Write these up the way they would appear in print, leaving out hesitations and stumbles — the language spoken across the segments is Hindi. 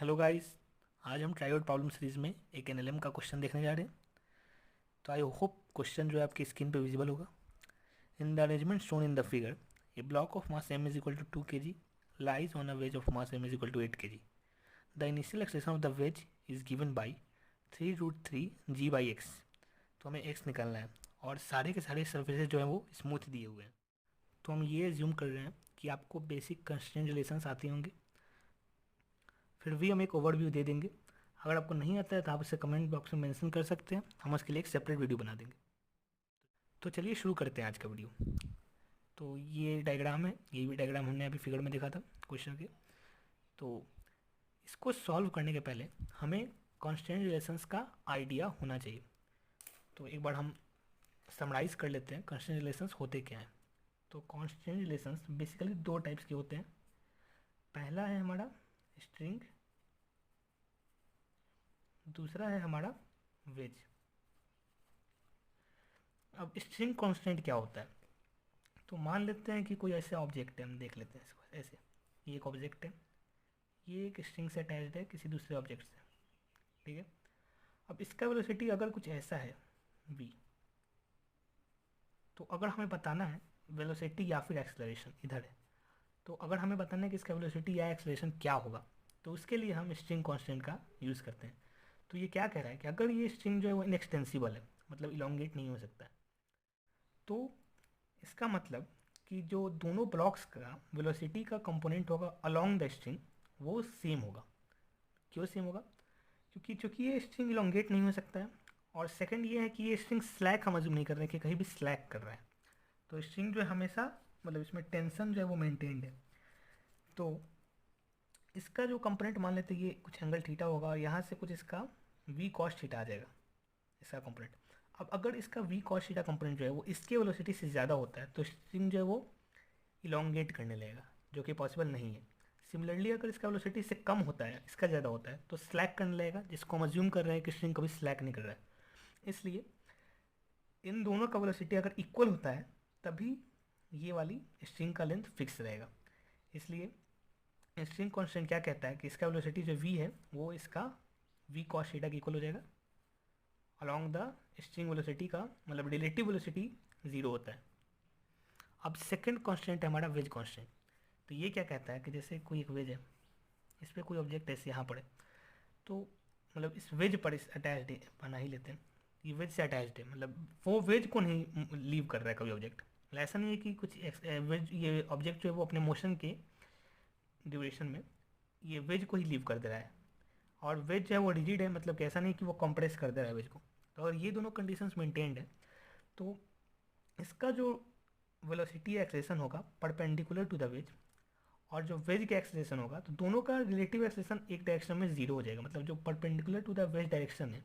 Hello guys. आज हम ट्राइवड प्रॉब्लम सीरीज में एक एनएलएम का क्वेश्चन देखने जा रहे हैं। तो आई होप क्वेश्चन जो है आपकी स्क्रीन पे विजिबल होगा। In the arrangement shown in the figure, a block of mass m is equal to 2 kg lies on a wedge of mass m is equal to 8 kg। The initial acceleration of the wedge is given by 3√3 g/x। तो हमें x निकालना है और सारे के सारे सर्फेसेज जो है वो स्मूथ दिए हुए हैं। तो हम ये एज्यूम कर रहे हैं कि आपको बेसिक कंस्ट्रेंट रिलेशंस आते होंगे, फिर भी हम एक ओवरव्यू दे देंगे। अगर आपको नहीं आता है तो आप इसे कमेंट बॉक्स में मेंशन कर सकते हैं, हम उसके लिए एक सेपरेट वीडियो बना देंगे। तो चलिए शुरू करते हैं आज का वीडियो। तो ये डायग्राम है, ये भी डायग्राम हमने अभी फिगर में देखा था क्वेश्चन के। तो इसको सॉल्व करने के पहले हमें कांस्टेंट रिलेशंस का आइडिया होना चाहिए। तो एक बार हम समराइज कर लेते हैं कांस्टेंट रिलेशंस होते क्या हैं। तो कांस्टेंट रिलेशंस बेसिकली दो टाइप्स के होते हैं। पहला है हमारा स्ट्रिंग, दूसरा है हमारा वेज। अब स्ट्रिंग कांस्टेंट क्या होता है? तो मान लेते हैं कि कोई ऐसा ऑब्जेक्ट है, हम देख लेते हैं इसको ऐसे। ये एक ऑब्जेक्ट है, ये एक स्ट्रिंग से अटैच्ड है किसी दूसरे ऑब्जेक्ट से, ठीक है। अब इसका वेलोसिटी अगर कुछ ऐसा है v, तो अगर हमें बताना है वेलोसिटी या फिर एक्सेलरेशन इधर है, तो अगर हमें बताना है कि इसका वेलोसिटी या एक्सेलरेशन क्या होगा, तो उसके लिए हम स्ट्रिंग कांस्टेंट का यूज़ करते हैं। तो ये क्या कह रहा है कि अगर ये स्ट्रिंग जो है वो इनएक्सटेंसिबल है, मतलब इलोंगेट नहीं हो सकता है, तो इसका मतलब कि जो दोनों ब्लॉक्स का वेलोसिटी का कंपोनेंट होगा अलोंग द स्ट्रिंग वो सेम होगा। क्यों सेम होगा? क्योंकि चूंकि ये स्ट्रिंग इलोंगेट नहीं हो सकता है, और सेकंड ये है कि ये स्ट्रिंग स्लैक हम अज्यूम नहीं कर रहे हैं कि कहीं भी स्लैक कर रहा है। तो स्ट्रिंग जो है हमेशा, मतलब इसमें टेंशन जो है वो मेंटेन्ड है। तो इसका जो कंपोनेंट मान लेते हैं ये कुछ एंगल थीटा होगा, और यहाँ से कुछ इसका वी कॉस थीटा आ जाएगा इसका कंपोनेंट। अब अगर इसका वी कॉस थीटा कंपोनेंट जो है वो इसके वेलोसिटी से ज़्यादा होता है, तो स्ट्रिंग जो है वो इलोंगेट करने लगेगा, जो कि पॉसिबल नहीं है। सिमिलरली अगर इसका वेलोसिटी से कम होता है, इसका ज़्यादा होता है, तो स्लैक करने लगेगा, जिसको हम अज्यूम कर रहे हैं कि स्ट्रिंग कभी स्लैक नहीं कर रहा है। इसलिए इन दोनों का वेलोसिटी अगर इक्वल होता है तभी ये वाली स्ट्रिंग का लेंथ फिक्स रहेगा। इसलिए स्ट्रिंग कांस्टेंट क्या कहता है कि इसका वेलोसिटी जो v है वो इसका v cos थीटा के इक्वल हो जाएगा अलॉन्ग द स्ट्रिंग वेलोसिटी का, मतलब रिलेटिव वेलोसिटी ज़ीरो होता है। अब सेकंड कांस्टेंट है हमारा वेज कांस्टेंट। तो ये क्या कहता है कि जैसे कोई एक वेज है, इस पर कोई ऑब्जेक्ट ऐसे यहाँ पर है, तो मतलब इस वेज पर इस अटैच्ड है, बना ही लेते हैं, ये वेज से अटैच्ड है, मतलब वो वेज को नहीं लीव कर रहा है कभी ऑब्जेक्ट। मतलब ऐसा नहीं है कि कुछ वेज, ये ऑब्जेक्ट जो है वो अपने मोशन के ड्यूरेशन में ये वेज को ही लीव कर दे रहा है, और वेज जो है वो रिजिड है, मतलब कि ऐसा नहीं कि वो कंप्रेस कर दे रहा है वेज को। तो अगर ये दोनों कंडीशंस मेंटेन्ड है, तो इसका जो वेलोसिटी एक्सेलेरेशन होगा परपेंडिकुलर टू द वेज, और जो वेज का एक्सेलेरेशन होगा, तो दोनों का रिलेटिव एक्सेलेरेशन एक डायरेक्शन में जीरो हो जाएगा। मतलब जो perpendicular to the wedge direction है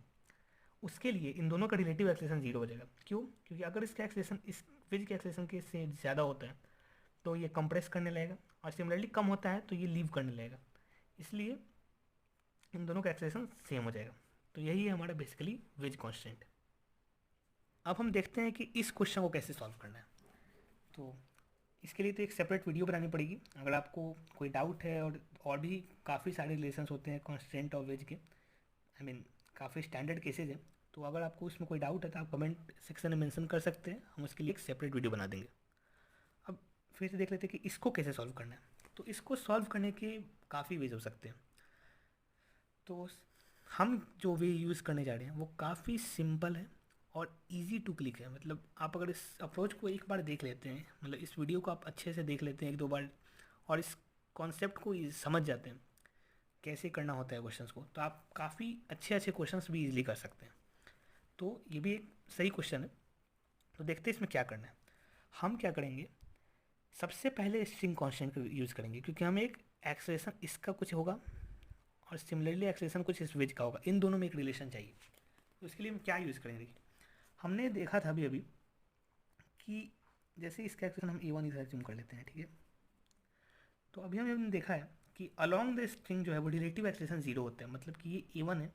उसके लिए इन दोनों का रिलेटिव एक्सेलेरेशन जीरो हो जाएगा। क्यों? क्योंकि अगर इसका एक्सेलेरेशन इस वेज के एक्सेलेरेशन के से ज़्यादा होता है तो ये कंप्रेस करने लगेगा, और सिमिलरली कम होता है तो ये लीव करने लगेगा। इसलिए इन दोनों का एक्सेलेरेशन सेम हो जाएगा। तो यही है हमारा बेसिकली वेज कांस्टेंट। अब हम देखते हैं कि इस क्वेश्चन को कैसे सॉल्व करना है। तो इसके लिए तो एक सेपरेट वीडियो बनानी पड़ेगी। अगर आपको कोई डाउट है, और भी काफ़ी सारे रिलेशंस होते हैं कांस्टेंट और वेज के, आई मीन काफ़ी स्टैंडर्ड केसेज हैं, तो अगर आपको उसमें कोई डाउट है तो आप कमेंट सेक्शन में मेंशन कर सकते हैं, हम उसके लिए एक सेपरेट वीडियो बना देंगे। अब फिर से देख लेते हैं कि इसको कैसे सॉल्व करना है। तो इसको सॉल्व करने के काफ़ी वेज हो सकते हैं। तो हम जो वे यूज़ करने जा रहे हैं वो काफ़ी सिंपल है और इजी टू क्लिक है। मतलब आप अगर इस अप्रोच को एक बार देख लेते हैं, मतलब इस वीडियो को आप अच्छे से देख लेते हैं एक दो बार, और इस कॉन्सेप्ट को समझ जाते हैं कैसे करना होता है क्वेश्चंस को, तो आप काफ़ी अच्छे अच्छे क्वेश्चंस भी इजीली कर सकते हैं। तो ये भी एक सही क्वेश्चन है। तो देखते हैं इसमें क्या करना है। हम क्या करेंगे, सबसे पहले स्ट्रिंग कांस्टेंट का यूज़ करेंगे, क्योंकि हमें एक एक्सेलेरेशन इसका कुछ होगा और सिमिलरली एक्सेलेरेशन कुछ इस वेज का होगा, इन दोनों में एक रिलेशन चाहिए। तो इसके लिए हम क्या यूज़ करेंगे, देखिए हमने देखा था अभी अभी कि जैसे इसका एक्सेलेरेशन हम a1 इधर जूम कर लेते हैं, ठीक है। तो अभी हमने देखा है कि अलोंग द स्ट्रिंग जो है वो रिलेटिव एक्सेलेरेशन जीरो होता है, मतलब कि ये a1 है,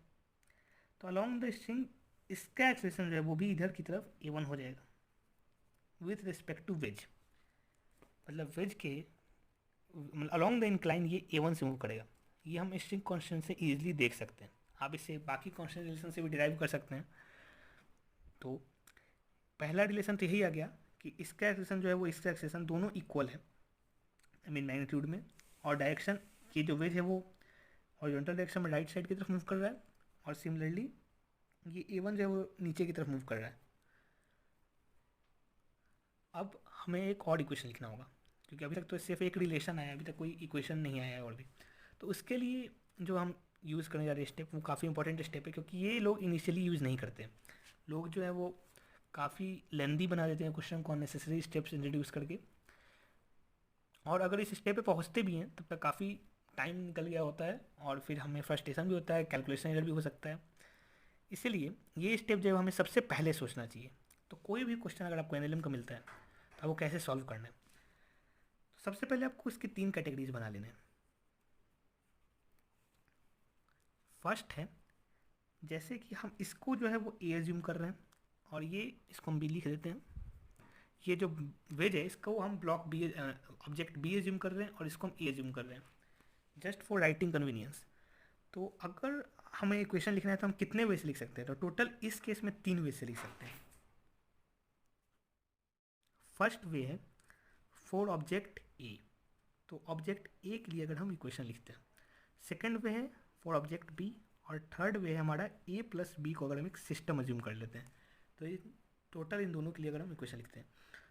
तो अलोंग द स्ट्रिंग इसका एक्सेलेरेशन जो है वो भी इधर की तरफ a1 हो जाएगा विथ रिस्पेक्ट टू वेज। मतलब वेज के, मतलब अलोंग द इंक्लाइन ये a1 से मूव करेगा, ये हम स्ट्रिंग कांस्टेंट से ईजिली देख सकते हैं। आप इसे बाकी कांस्टेंट रिलेशन से भी डिराइव कर सकते हैं। तो पहला रिलेशन तो यही आ गया कि इसका एक्सेशन जो है वो इसका एक्सेशन दोनों इक्वल है, आई मीन मैग्नीट्यूड में, और डायरेक्शन की जो वेज है वो हॉरिजॉन्टल डायरेक्शन में राइट साइड की तरफ मूव कर रहा है, और सिमिलरली ये A1 जो है वो नीचे की तरफ मूव कर रहा है। अब हमें एक और इक्वेशन लिखना होगा, क्योंकि अभी तक तो सिर्फ एक रिलेशन आया है, अभी तक कोई इक्वेशन नहीं आया है और भी। तो उसके लिए जो हम यूज़ करने जा रहे हैं स्टेप, वो काफ़ी इंपॉर्टेंट स्टेप है, क्योंकि ये लोग इनिशियली यूज़ नहीं करते। लोग जो है वो काफ़ी लेंदी बना देते हैं क्वेश्चन को अननेसेसरी स्टेप्स इंट्रोड्यूस करके, और अगर इस स्टेप पे पहुंचते भी हैं तब तक काफ़ी टाइम निकल गया होता है, और फिर हमें फ्रस्ट्रेशन भी होता है, कैलकुलेशन एरर भी हो सकता है। इसीलिए ये स्टेप जो है हमें सबसे पहले सोचना चाहिए। तो कोई भी क्वेश्चन अगर आपको एनएलएम का मिलता है तो आपको कैसे सॉल्व करना है, तो सबसे पहले आपको इसकी 3 कैटेगरीज बना लेने हैं। फर्स्ट है, जैसे कि हम इसको जो है वो ए एज्यूम कर रहे हैं, और ये इसको हम बी लिख देते हैं। ये जो वेज है इसको हम block B, object B assume कर रहे हैं, और इसको हम ए एज्यूम कर रहे हैं, जस्ट फॉर राइटिंग कन्वीनियंस। तो अगर हमें इक्वेशन लिखना है तो हम कितने वे से लिख सकते हैं, तो टोटल इस केस में 3 वे से लिख सकते हैं। फर्स्ट वे है फॉर ऑब्जेक्ट ए, तो ऑब्जेक्ट ए के लिए अगर हम इक्वेशन लिखते हैं। सेकंड वे है फॉर ऑब्जेक्ट बी, और थर्ड वे है हमारा ए प्लस बी को अगर हम एक सिस्टम अज्यूम कर लेते हैं। तो ये टोटल इन दोनों के लिए अगर हम इक्वेशन लिखते हैं,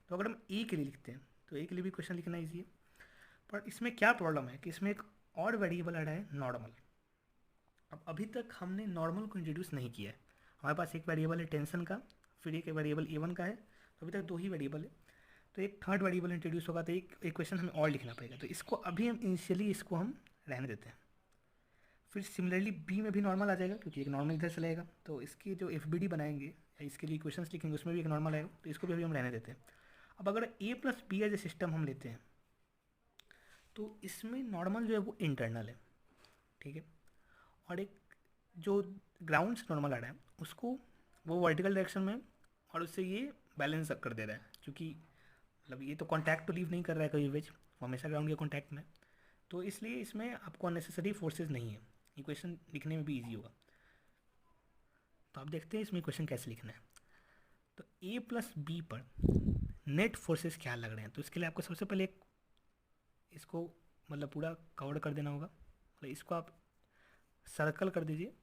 तो अगर हम ए के लिए लिखते हैं तो ए के लिए भी इक्वेशन लिखना ईजी है। पर इसमें क्या प्रॉब्लम है कि इसमें एक और वेरिएबल आ रहा है, नॉर्मल। अब अभी तक हमने नॉर्मल को इंट्रोड्यूस नहीं किया है। हमारे पास एक वेरिएबल है टेंशन का, फिर एक वेरिएबल A1 का है, तो अभी तक 2 ही वेरिएबल है। तो एक थर्ड वेरिएबल इंट्रोड्यूस होगा, तो एक इक्वेशन हमें और लिखना पड़ेगा। तो इसको अभी हम इनिशियली इसको हम रहने देते हैं। फिर सिमिलरली बी में भी नॉर्मल आ जाएगा, क्योंकि एक नॉर्मल इधर से लगेगा। तो इसकी जो FBD बनाएंगे या इसके लिए इक्वेशंस लिखेंगे उसमें भी एक नॉर्मल आएगा, तो इसको भी अभी हम रहने देते हैं। अब अगर A plus B as A system हम लेते हैं तो इसमें नॉर्मल जो है वो इंटरनल है, ठीक है, और एक जो ग्राउंड से नॉर्मल आ रहा है उसको वो वर्टिकल डायरेक्शन में, और उससे ये बैलेंस कर दे रहा है, क्योंकि मतलब ये तो कॉन्टैक्ट तो लीव नहीं कर रहा है कभी वेज, वो हमेशा ग्राउंड के कॉन्टैक्ट में। तो इसलिए इसमें आपको अननेसेसरी फोर्सेज नहीं है, इक्वेशन लिखने में भी ईजी होगा। तो आप देखते हैं इसमें इक्वेशन कैसे लिखना है। तो ए प्लस बी पर नेट फोर्सेस क्या लग रहे हैं, तो इसके लिए आपको सबसे पहले इसको मतलब पूरा कवर कर देना होगा, मतलब इसको आप सर्कल कर दीजिए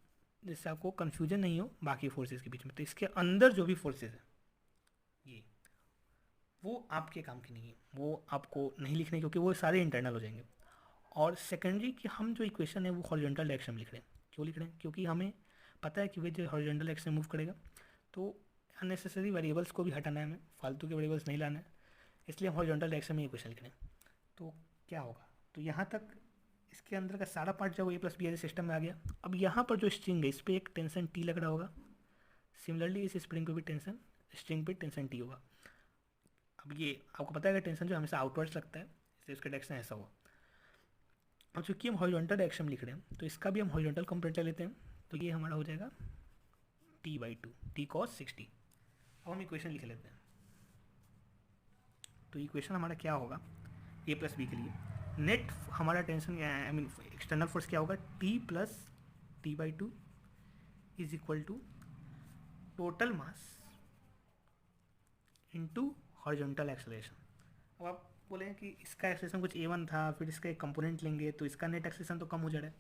जिससे आपको कन्फ्यूजन नहीं हो बाकी फोर्सेस के बीच में। तो इसके अंदर जो भी फोर्सेस है ये, वो आपके काम की नहीं है, वो आपको नहीं लिखने, क्योंकि वो सारे इंटरनल हो जाएंगे। और सेकेंडरी कि हम जो इक्वेशन है वो हॉरिजॉन्टल डायरेक्शन में लिख रहे हैं। क्यों लिख रहे हैं, क्योंकि हमें पता है कि वे जो हॉरिजॉन्टल डायरेक्शन में मूव करेगा, तो अननेसेसरी वेरिएबल्स को भी हटाना है, हमें फालतू के वेरिएबल्स नहीं लाना है, इसलिए हम हॉरिजॉन्टल डायरेक्शन में इक्वेशन लिख रहे हैं। तो क्या होगा, तो यहाँ तक इसके अंदर का सारा पार्ट जो ए प्लस बी एज सिस्टम में आ गया। अब यहाँ पर जो स्ट्रिंग है इस पर एक टेंशन टी लग रहा होगा, सिमिलरली इस स्प्रिंग पे भी टेंशन, स्ट्रिंग पे टेंशन टी होगा। अब ये आपको पता है कि टेंशन जो हमेशा आउटवर्ड्स लगता है, इसलिए उसका डायरेक्शन ऐसा हुआ। और चूँकि हम हॉरिजॉन्टल डायरेक्शन में लिख रहे हैं तो इसका भी हम हॉरिजॉन्टल कंपोनेंट ले लेते हैं, तो ये हमारा हो जाएगा t/2 t cos 60। अब हम इक्वेशन लिख लेते हैं। तो इक्वेशन हमारा क्या होगा ए प्लस बी के लिए, नेट हमारा tension I mean external force क्या होगा, t plus t/2 is equal to total mass into horizontal acceleration. अब आप बोले कि इसका एक्सेलरेशन कुछ A1 था, फिर इसका एक कंपोनेंट लेंगे तो इसका नेट एक्सेलरेशन तो कम हो जा रहा है,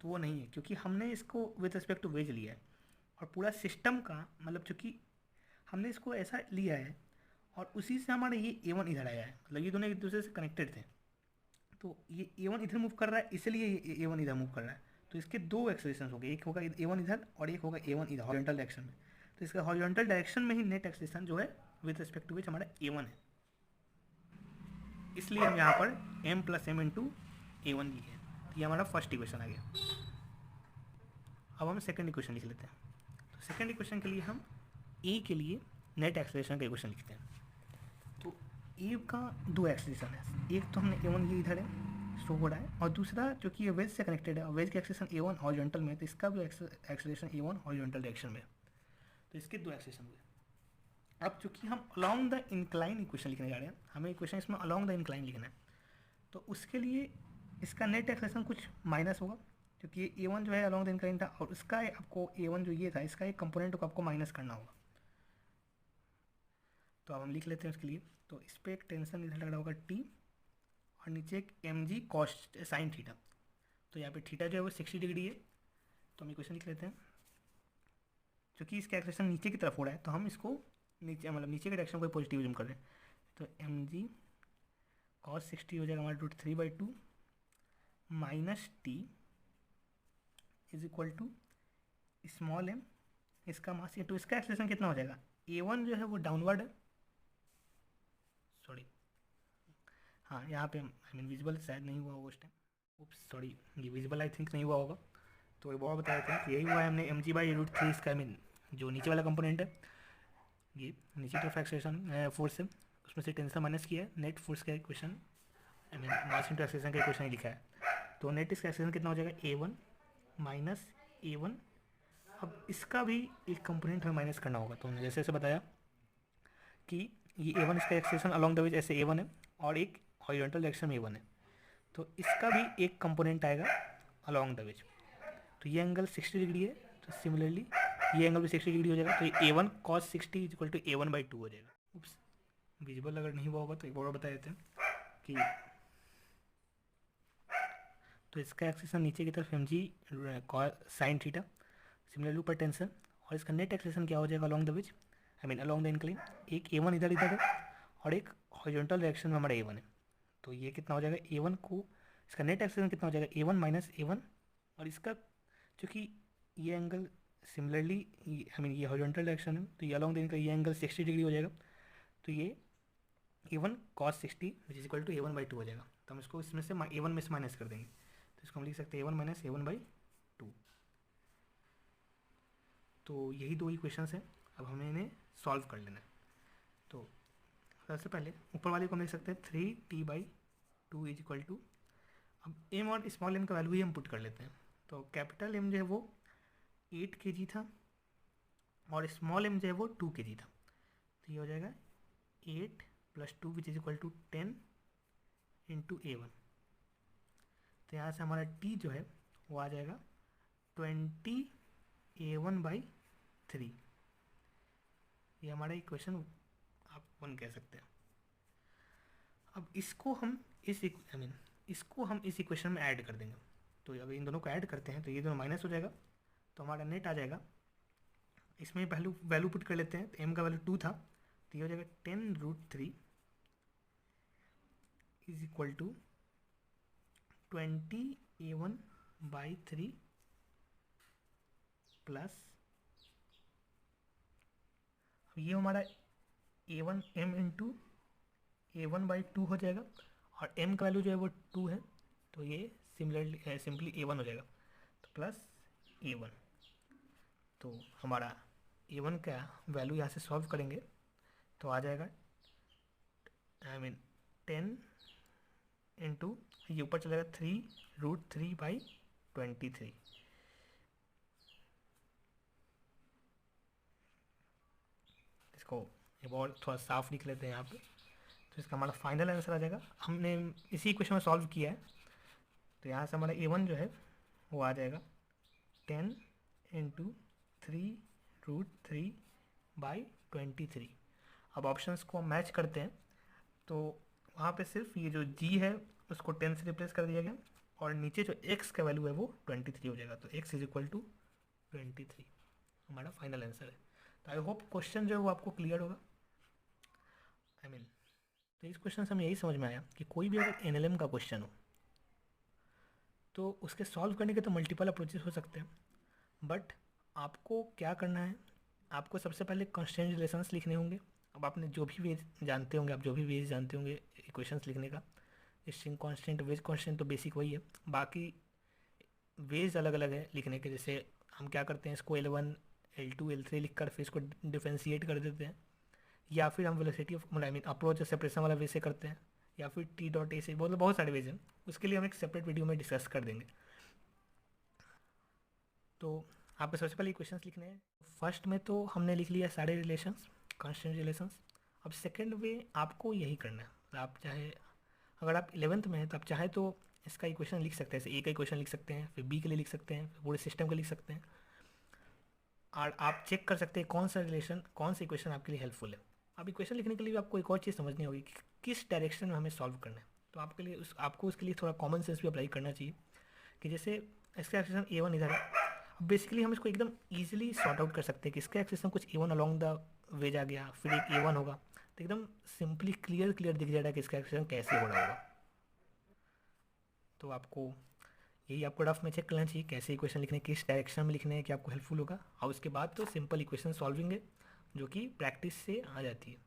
तो वो नहीं है, क्योंकि हमने इसको विद रिस्पेक्ट टू वेज लिया है, और पूरा सिस्टम का मतलब चूँकि हमने इसको ऐसा लिया है और उसी से हमारा ये A1 इधर आया है, मतलब ये दोनों एक दूसरे से कनेक्टेड थे। तो ये A1 इधर मूव कर रहा है, इसलिए ये A1 इधर मूव कर रहा है। तो इसके 2 एक्सेलरेशन हो गए, एक होगा A1 इधर और एक होगा A1 इधर हॉरिजॉन्टल डायरेक्शन में। तो इसका हॉरिजॉन्टल डायरेक्शन में ही नेट एक्सेलरेशन जो है विद रिस्पेक्ट टू विच हमारा A1 है, इसलिए हम यहाँ पर m plus M into A1 लिखे हैं। तो ये हमारा फर्स्ट इक्वेशन आ गया। अब हम सेकंड इक्वेशन लिख लेते हैं। तो सेकंड इक्वेशन के लिए हम ए के लिए नेट एक्सेलरेशन का इक्वेशन लिखते हैं। तो ए का 2 एक्सेलरेशन है, एक तो हमने A1 ये इधर है शो हो रहा है, और दूसरा जो कि ये वेज से कनेक्टेड है, और वेज का एक्सेलरेशन A1 हॉरिजॉन्टल में है, तो इसका भी एक्सेलरेशन A1 हॉरिजॉन्टल डायरेक्शन में है। तो इसके 2 एक्सेलरेशन हुए। अब चूँकि हम अलॉन्ग द इंक्लाइन इक्वेशन लिखने जा रहे हैं, हमें इक्वेशन इसमें अलॉन्ग द इंक्लाइन लिखना है, तो उसके लिए इसका नेट एक्सेलेरेशन कुछ माइनस होगा, क्योंकि ये A1 जो है अलॉन्ग द इंक्लाइन था, और उसका आपको A1 जो ये था इसका एक कंपोनेंट को आपको माइनस करना होगा। तो अब हम लिख लेते हैं उसके लिए। तो इस पर एक टेंशन इधर लग रहा होगा T, और नीचे एक mg कॉस साइन थीटा। तो यहाँ पे थीटा जो है वो 60 डिग्री है। तो हम इक्वेशन लिख लेते हैं। क्योंकि इसका एक्सेलेरेशन नीचे की तरफ हो रहा है तो हम इसको नीचे मतलब नीचे के डायरेक्शन को पॉजिटिव जूम कर रहे हैं। तो mg कॉस 60 हो जाएगा हमारा √3/2 minus T is equal to small m, इसका मास ये। तो इसका एक्सेलेरेशन कितना हो जाएगा, A1 जो है वो डाउनवर्ड है, सॉरी हाँ यहाँ पे आई मीन विजिबल शायद नहीं हुआ होगा उस टाइम, उप्स सॉरी, ये विजिबल आई थिंक नहीं हुआ होगा। तो ये बहुत बता देते हैं कि यही हुआ है हमने mg/√3 इसका आई मीन जो नीचे वाला कंपोनेंट है ये नीचे तरफ एक्सेलेरेशन फोर्स है, उसमें से टेंशन माइनस किया है, नेट फोर्स का equation I mean mass into acceleration का इक्वेशन ही लिखा है। तो नेट इसका एक्सेलेरेशन कितना हो जाएगा A1 माइनस A1। अब इसका भी एक कंपोनेंट हमें माइनस करना होगा। तो हमने जैसे जैसे बताया कि ये A1 इसका एक्सेलेरेशन अलॉन्ग द वेज ऐसे A1 है, और एक हॉरिजॉन्टल डायरेक्शन में A1 है, तो इसका भी एक कंपोनेंट आएगा अलॉन्ग द वेज। तो ये एंगल 60 डिग्री है, तो सिमिलरली ये एंगल भी 60 डिग्री हो जाएगा। तो ये A1 cos 60 equal to A1/2 हो जाएगा। उप्स, विजिबल अगर नहीं हुआ होगा तो एक और बता देते हैं कि तो इसका एक्सेलेरेशन नीचे की तरफ mg साइन थीटा, सिमिलरली ऊपर टेंशन, और इसका नेट एक्सेलेरेशन क्या हो जाएगा along the ways I mean along the incline. एक A1 इधर इधर है और एक हॉरिजॉन्टल डायरेक्शन में हमारा A1 है। तो ये कितना हो जाएगा A1 को, इसका नेट एक्सेलेरेशन कितना हो जाएगा A1 माइनस A1, और इसका चूँकि ये एंगल सिमिलरली आई मीन ये हॉरिजॉन्टल डायरेक्शन है तो ये अलॉन्ग द इंक्लाइन ये एंगल 60 डिग्री हो जाएगा। तो ये A1 cos 60 which is equal to A1/2 हो जाएगा। तो हम इसको इसमें से A1 में से माइनस कर देंगे, तो इसको हम लिख सकते हैं A1 माइनस A1/2। तो यही दो इक्वेशंस हैं, अब हमें इन्हें सॉल्व कर लेना है। तो सबसे पहले ऊपर वाले को हम लिख सकते हैं 3t/2 इज इक्वल टू, अब m और स्मॉल m का वैल्यू ही हम पुट कर लेते हैं। तो कैपिटल M जो है वो 8 kg था, और स्मॉल m जो है वो 2 kg था। तो ये हो जाएगा 8 + 2 which is equal to 10 into A1। तो यहाँ से हमारा t जो है वो आ जाएगा 20 A1/3। ये हमारा इक्वेशन आप 1 कह सकते हैं। अब इसको हम इसको हम इस इक्वेशन में ऐड कर देंगे। तो अगर इन दोनों को ऐड करते हैं तो ये दोनों माइनस हो जाएगा, तो हमारा नेट आ जाएगा। इसमें वैल्यू पुट कर लेते हैं, तो m का वैल्यू 2 था, तो ये हो जाएगा 10√3 is equal to 20 A1/3 plus ये हमारा A1 m इंटू A1/2 हो जाएगा, और m का वैल्यू जो है वो 2 है, तो ये सिमिलरली सिंपली A1 हो जाएगा, तो प्लस A1। तो हमारा A1 का वैल्यू यहाँ से सॉल्व करेंगे तो आ जाएगा आई मीन 10 इंटू ये ऊपर चलेगा 3√3/23। इसको ये बहुत थोड़ा साफ लिख लेते हैं यहाँ पे। तो इसका हमारा फाइनल आंसर आ जाएगा, हमने इसी इक्वेशन में सॉल्व किया है। तो यहाँ से हमारा A1 जो है वो आ जाएगा 10 इंटू 3√3/23। अब ऑप्शंस को मैच करते हैं, तो वहाँ पे सिर्फ ये जो G है उसको 10 से रिप्लेस कर दिया गया, और नीचे जो x का वैल्यू है वो 23 हो जाएगा। तो x इज इक्वल टू 23 हमारा फाइनल आंसर है। तो आई होप क्वेश्चन जो है वो आपको क्लियर होगा। आई मीन तो इस क्वेश्चन से हमें यही समझ में आया कि कोई भी अगर NLM का क्वेश्चन हो तो उसके सॉल्व करने के तो मल्टीपल अप्रोचेस हो सकते हैं, बट आपको क्या करना है, आपको सबसे पहले कांस्टेंट रिलेशंस लिखने होंगे। अब आपने जो भी वेज जानते होंगे, आप जो भी वेज जानते होंगे इक्वेशंस लिखने का, स्ट्रिंग कांस्टेंट, वेज कांस्टेंट, तो बेसिक वही है। बाकी वेज अलग अलग है लिखने के, जैसे हम क्या करते हैं इसको L1 L2 L3 लिख कर फिर इसको डिफ्रेंशिएट कर देते हैं, या फिर हम velocity of I mean approach separation वाला वे से करते हैं, या फिर T.A से, बहुत सारे वेज हैं। उसके लिए हम एक सेपरेट वीडियो में डिस्कस कर देंगे। तो आपको सबसे पहले इक्वेशंस लिखने हैं। फर्स्ट में तो हमने लिख लिया सारे रिलेशंस, कांस्टेंट रिलेशंस। अब सेकंड वे आपको यही करना है। आप चाहे अगर आप 11th में हैं तो आप चाहे तो इसका इक्वेशन लिख सकते हैं, जैसे ए का इक्वेशन लिख सकते हैं, फिर बी के लिए लिख सकते हैं, फिर पूरे सिस्टम के लिख सकते हैं। और आप चेक कर सकते हैं कौन सा रिलेशन, कौन सा इक्वेशन आपके लिए हेल्पफुल है। अब इक्वेशन लिखने के लिए भी आपको एक और चीज़ समझनी होगी कि किस डायरेक्शन में हमें सॉल्व करना है। तो आपको उसके लिए थोड़ा कॉमन सेंस भी अप्लाई करना चाहिए कि जैसे इसका एक्सप्रेशन A1 इधर है, अब बेसिकली हम इसको एकदम ईजिली सॉर्ट आउट कर सकते हैं कि इसका एक्सप्रेशन कुछ A1 अलॉन्ग द वेज आ गया, फिर एक A1 होगा, तो एकदम सिंपली क्लियर दिख जाएगा कि इसका एक्सप्रेशन कैसे हो रहा होगा। तो आपको यही आपको रफ में चेक करना चाहिए कैसे इक्वेशन लिखने, किस डायरेक्शन में लिखने हैं कि आपको हेल्पफुल होगा। और उसके बाद तो सिंपल इक्वेशन सॉल्विंग है जो कि प्रैक्टिस से आ जाती है।